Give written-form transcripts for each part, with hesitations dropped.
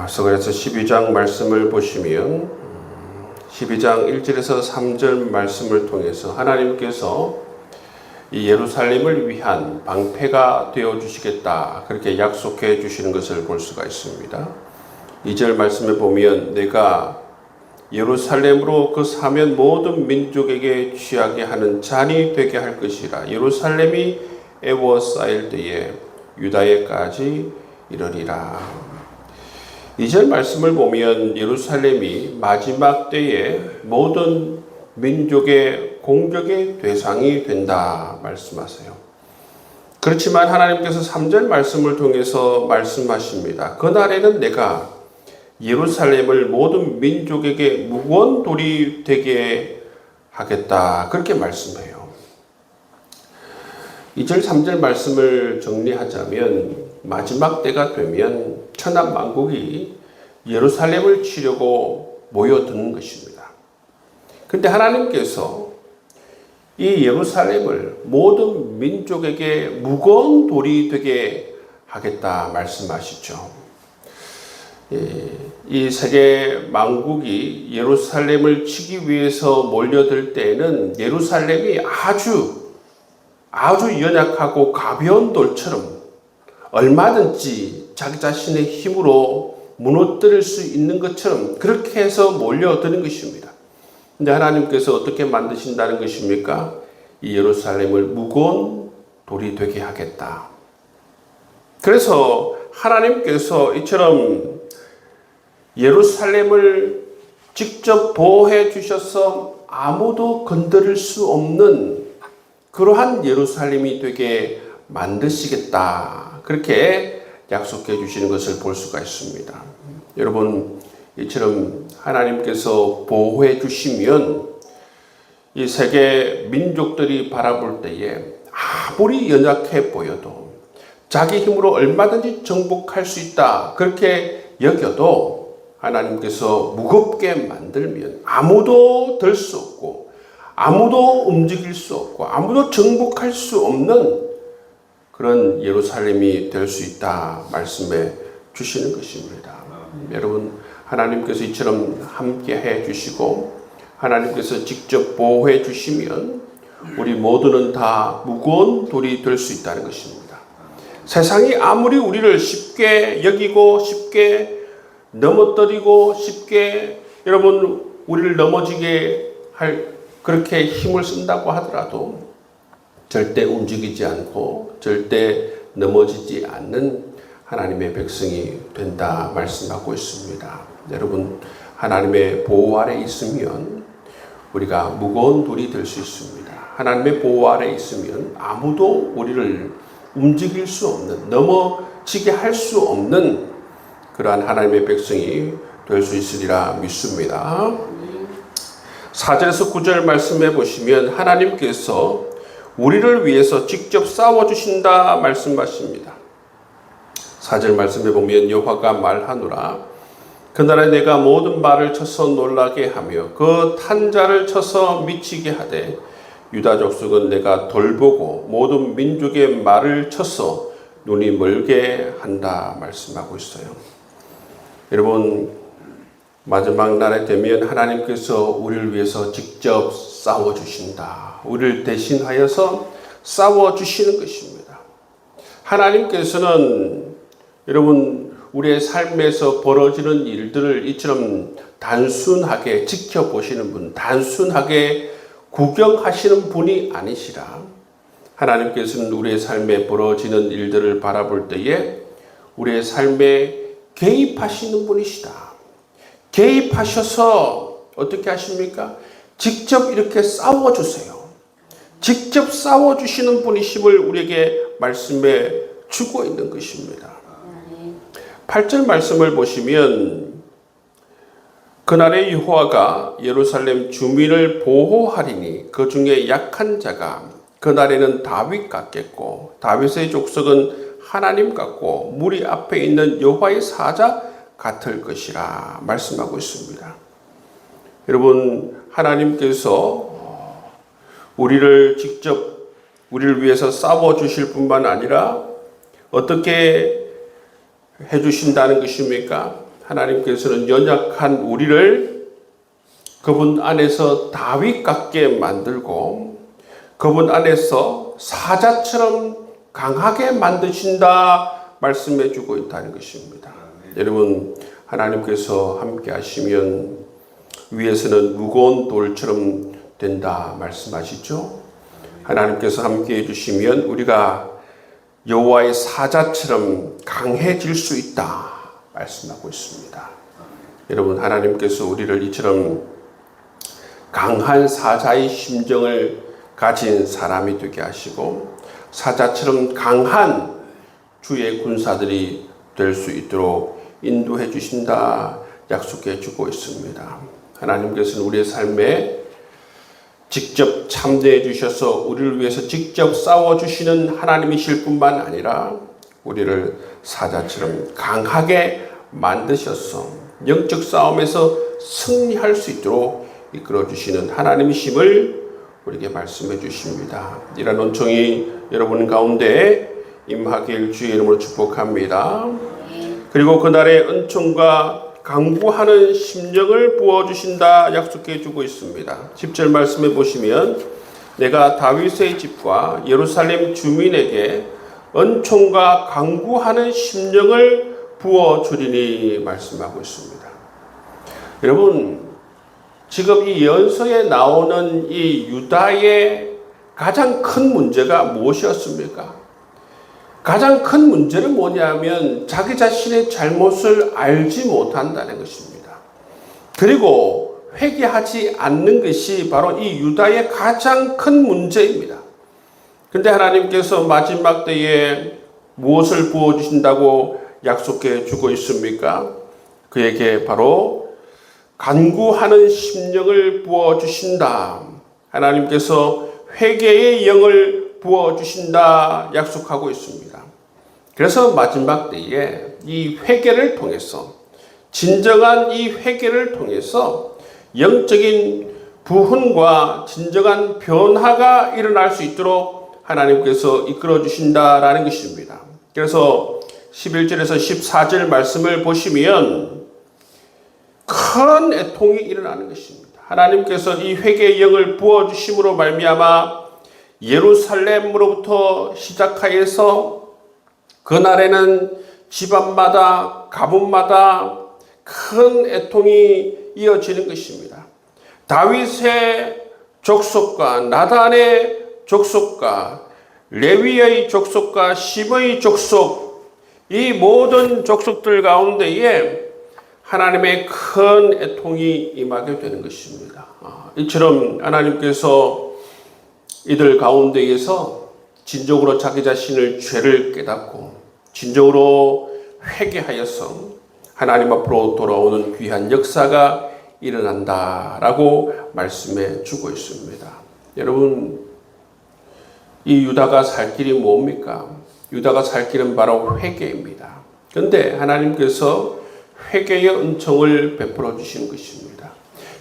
서가랴서 12장 말씀을 보시면 12장 1절에서 3절 말씀을 통해서 하나님께서 이 예루살렘을 위한 방패가 되어 주시겠다 그렇게 약속해 주시는 것을 볼 수가 있습니다. 2절 말씀에 보면 내가 예루살렘으로 그 사면 모든 민족에게 취하게 하는 잔이 되게 할 것이라. 예루살렘이 애워싸일 때에 유다에까지 이르리라. 2절 말씀을 보면 예루살렘이 마지막 때에 모든 민족의 공격의 대상이 된다 말씀하세요. 그렇지만 하나님께서 3절 말씀을 통해서 말씀하십니다. 그날에는 내가 예루살렘을 모든 민족에게 무거운 돌이 되게 하겠다 그렇게 말씀해요. 2절 3절 말씀을 정리하자면 마지막 때가 되면 천하 만국이 예루살렘을 치려고 모여드는 것입니다. 그런데 하나님께서 이 예루살렘을 모든 민족에게 무거운 돌이 되게 하겠다 말씀하시죠. 이 세계 만국이 예루살렘을 치기 위해서 몰려들 때에는 예루살렘이 아주 연약하고 가벼운 돌처럼 얼마든지 자기 자신의 힘으로 무너뜨릴 수 있는 것처럼 그렇게 해서 몰려드는 것입니다. 근데 하나님께서 어떻게 만드신다는 것입니까? 이 예루살렘을 무거운 돌이 되게 하겠다. 그래서 하나님께서 이처럼 예루살렘을 직접 보호해 주셔서 아무도 건드릴 수 없는 그러한 예루살렘이 되게 만드시겠다. 그렇게 약속해 주시는 것을 볼 수가 있습니다. 여러분, 이처럼 하나님께서 보호해 주시면 이 세계 민족들이 바라볼 때에 아무리 연약해 보여도 자기 힘으로 얼마든지 정복할 수 있다. 그렇게 여겨도 하나님께서 무겁게 만들면 아무도 들 수 없고 아무도 움직일 수 없고 아무도 정복할 수 없는 그런 예루살렘이 될 수 있다 말씀해 주시는 것입니다. 여러분, 하나님께서 이처럼 함께 해 주시고 하나님께서 직접 보호해 주시면 우리 모두는 다 무거운 돌이 될 수 있다는 것입니다. 세상이 아무리 우리를 쉽게 여기고 쉽게 넘어뜨리고 쉽게 여러분 우리를 넘어지게 할 그렇게 힘을 쓴다고 하더라도 절대 움직이지 않고 절대 넘어지지 않는 하나님의 백성이 된다 말씀하고 있습니다. 여러분, 하나님의 보호 아래 있으면 우리가 무거운 돌이 될 수 있습니다. 하나님의 보호 아래 있으면 아무도 우리를 움직일 수 없는, 넘어지게 할 수 없는 그러한 하나님의 백성이 될 수 있으리라 믿습니다. 4절에서 9절 말씀해 보시면 하나님께서 우리를 위해서 직접 싸워주신다 말씀하십니다. 4절 말씀해 보면 여호와가 말하노라 그날에 내가 모든 말을 쳐서 놀라게 하며 그 탄자를 쳐서 미치게 하되 유다 족속은 내가 돌보고 모든 민족의 말을 쳐서 눈이 멀게 한다 말씀하고 있어요. 여러분, 마지막 날에 되면 하나님께서 우리를 위해서 직접 싸워주신다. 우리를 대신하여서 싸워주시는 것입니다. 하나님께서는 여러분 우리의 삶에서 벌어지는 일들을 이처럼 단순하게 지켜보시는 분, 단순하게 구경하시는 분이 아니시라. 하나님께서는 우리의 삶에 벌어지는 일들을 바라볼 때에 우리의 삶에 개입하시는 분이시다. 개입하셔서 어떻게 하십니까? 직접 이렇게 싸워주세요. 직접 싸워주시는 분이심을 우리에게 말씀해 주고 있는 것입니다. 8절 말씀을 보시면 그날에 여호와가 예루살렘 주민을 보호하리니 그 중에 약한 자가 그날에는 다윗 같겠고 다윗의 족속은 하나님 같고 무리 앞에 있는 여호와의 사자 같을 것이라 말씀하고 있습니다. 여러분, 하나님께서 우리를 직접 우리를 위해서 싸워주실 뿐만 아니라 어떻게 해주신다는 것입니까? 하나님께서는 연약한 우리를 그분 안에서 다윗 같게 만들고 그분 안에서 사자처럼 강하게 만드신다 말씀해 주고 있다는 것입니다. 여러분, 하나님께서 함께 하시면 위에서는 무거운 돌처럼 된다 말씀하시죠? 하나님께서 함께 해주시면 우리가 여호와의 사자처럼 강해질 수 있다 말씀하고 있습니다. 여러분, 하나님께서 우리를 이처럼 강한 사자의 심정을 가진 사람이 되게 하시고 사자처럼 강한 주의 군사들이 될 수 있도록 인도해 주신다 약속해 주고 있습니다. 하나님께서는 우리의 삶에 직접 참여해 주셔서 우리를 위해서 직접 싸워주시는 하나님이실 뿐만 아니라 우리를 사자처럼 강하게 만드셔서 영적 싸움에서 승리할 수 있도록 이끌어주시는 하나님이심을 우리에게 말씀해 주십니다. 이런 은총이 여러분 가운데 임하길 주의 이름으로 축복합니다. 그리고 그날의 은총과 강구하는 심령을 부어주신다 약속해 주고 있습니다. 10절 말씀해 보시면 내가 다윗의 집과 예루살렘 주민에게 은총과 강구하는 심령을 부어주리니 말씀하고 있습니다. 여러분, 지금 이 예언서에 나오는 이 유다의 가장 큰 문제가 무엇이었습니까? 가장 큰 문제는 뭐냐면 자기 자신의 잘못을 알지 못한다는 것입니다. 그리고 회개하지 않는 것이 바로 이 유다의 가장 큰 문제입니다. 그런데 하나님께서 마지막 때에 무엇을 부어주신다고 약속해 주고 있습니까? 그에게 바로 간구하는 심령을 부어주신다. 하나님께서 회개의 영을 부어주신다 약속하고 있습니다. 그래서 마지막 때에 이 회개를 통해서 진정한 이 회개를 통해서 영적인 부흥과 진정한 변화가 일어날 수 있도록 하나님께서 이끌어 주신다라는 것입니다. 그래서 11절에서 14절 말씀을 보시면 큰 애통이 일어나는 것입니다. 하나님께서 이 회개의 영을 부어주심으로 말미암아 예루살렘으로부터 시작하여서 그날에는 집안마다 가문마다 큰 애통이 이어지는 것입니다. 다윗의 족속과 나단의 족속과 레위의 족속과 심의 족속, 이 모든 족속들 가운데에 하나님의 큰 애통이 임하게 되는 것입니다. 이처럼 하나님께서 이들 가운데에서 진정으로 자기 자신을 죄를 깨닫고 진정으로 회개하여서 하나님 앞으로 돌아오는 귀한 역사가 일어난다라고 말씀해 주고 있습니다. 여러분, 이 유다가 살 길이 뭡니까? 유다가 살 길은 바로 회개입니다. 그런데 하나님께서 회개의 은총을 베풀어 주신 것입니다.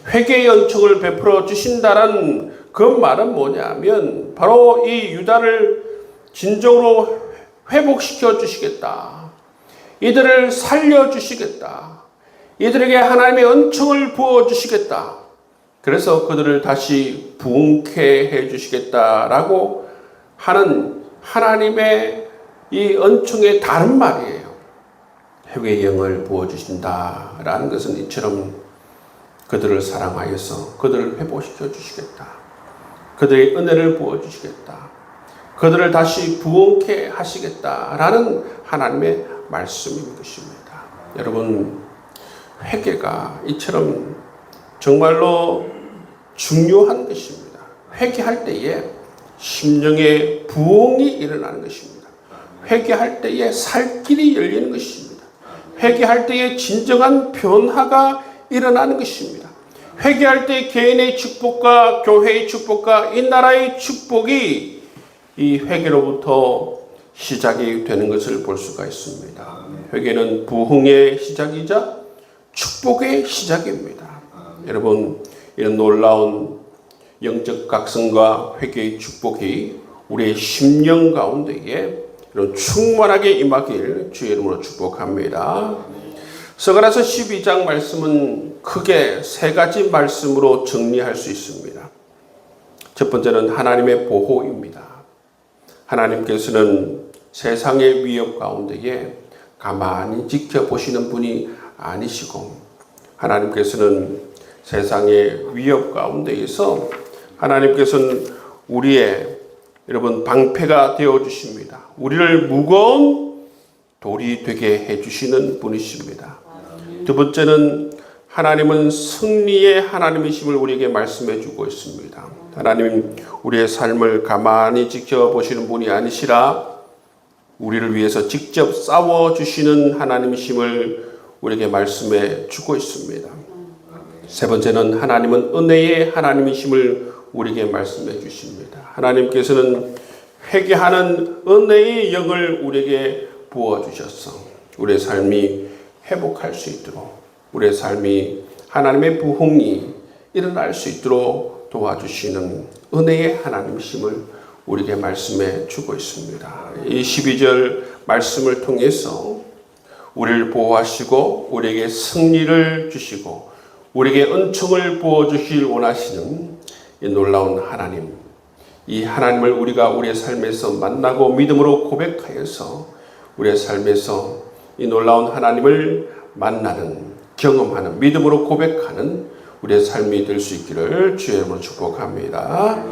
회개의 은총을 베풀어 주신다는 그 말은 뭐냐면 바로 이 유다를 진정으로 회복시켜 주시겠다. 이들을 살려 주시겠다. 이들에게 하나님의 은총을 부어 주시겠다. 그래서 그들을 다시 부흥케 해 주시겠다라고 하는 하나님의 이 은총의 다른 말이에요. 회개의 영을 부어주신다라는 것은 이처럼 그들을 사랑하여서 그들을 회복시켜 주시겠다. 그들의 은혜를 부어주시겠다. 그들을 다시 부흥케 하시겠다라는 하나님의 말씀인 것입니다. 여러분, 회개가 이처럼 정말로 중요한 것입니다. 회개할 때에 심령의 부흥이 일어나는 것입니다. 회개할 때에 살 길이 열리는 것입니다. 회개할 때에 진정한 변화가 일어나는 것입니다. 회개할 때 개인의 축복과 교회의 축복과 이 나라의 축복이 이 회개로부터 시작이 되는 것을 볼 수가 있습니다. 회개는 부흥의 시작이자 축복의 시작입니다. 여러분, 이런 놀라운 영적 각성과 회개의 축복이 우리의 심령 가운데에 이런 충만하게 임하길 주의 이름으로 축복합니다. 스가랴서 12장 말씀은 크게 세 가지 말씀으로 정리할 수 있습니다. 첫 번째는 하나님의 보호입니다. 하나님께서는 세상의 위협 가운데에 가만히 지켜보시는 분이 아니시고, 하나님께서는 세상의 위협 가운데에서 하나님께서는 우리의 여러분 방패가 되어 주십니다. 우리를 무거운 돌이 되게 해주시는 분이십니다. 두 번째는 하나님은 승리의 하나님이심을 우리에게 말씀해 주고 있습니다. 하나님 우리의 삶을 가만히 지켜보시는 분이 아니시라 우리를 위해서 직접 싸워주시는 하나님이심을 우리에게 말씀해 주고 있습니다. 세 번째는 하나님은 은혜의 하나님이심을 우리에게 말씀해 주십니다. 하나님께서는 회개하는 은혜의 영을 우리에게 부어주셔서 우리의 삶이 회복할 수 있도록, 우리의 삶이 하나님의 부흥이 일어날 수 있도록 도와주시는 은혜의 하나님이심을 우리에게 말씀해 주고 있습니다. 이 12절 말씀을 통해서 우리를 보호하시고 우리에게 승리를 주시고 우리에게 은총을 부어주실 원하시는 이 놀라운 하나님, 이 하나님을 우리가 우리의 삶에서 만나고 믿음으로 고백하여서 우리의 삶에서 이 놀라운 하나님을 만나는, 경험하는, 믿음으로 고백하는 우리의 삶이 될 수 있기를 주의 이름으로 축복합니다.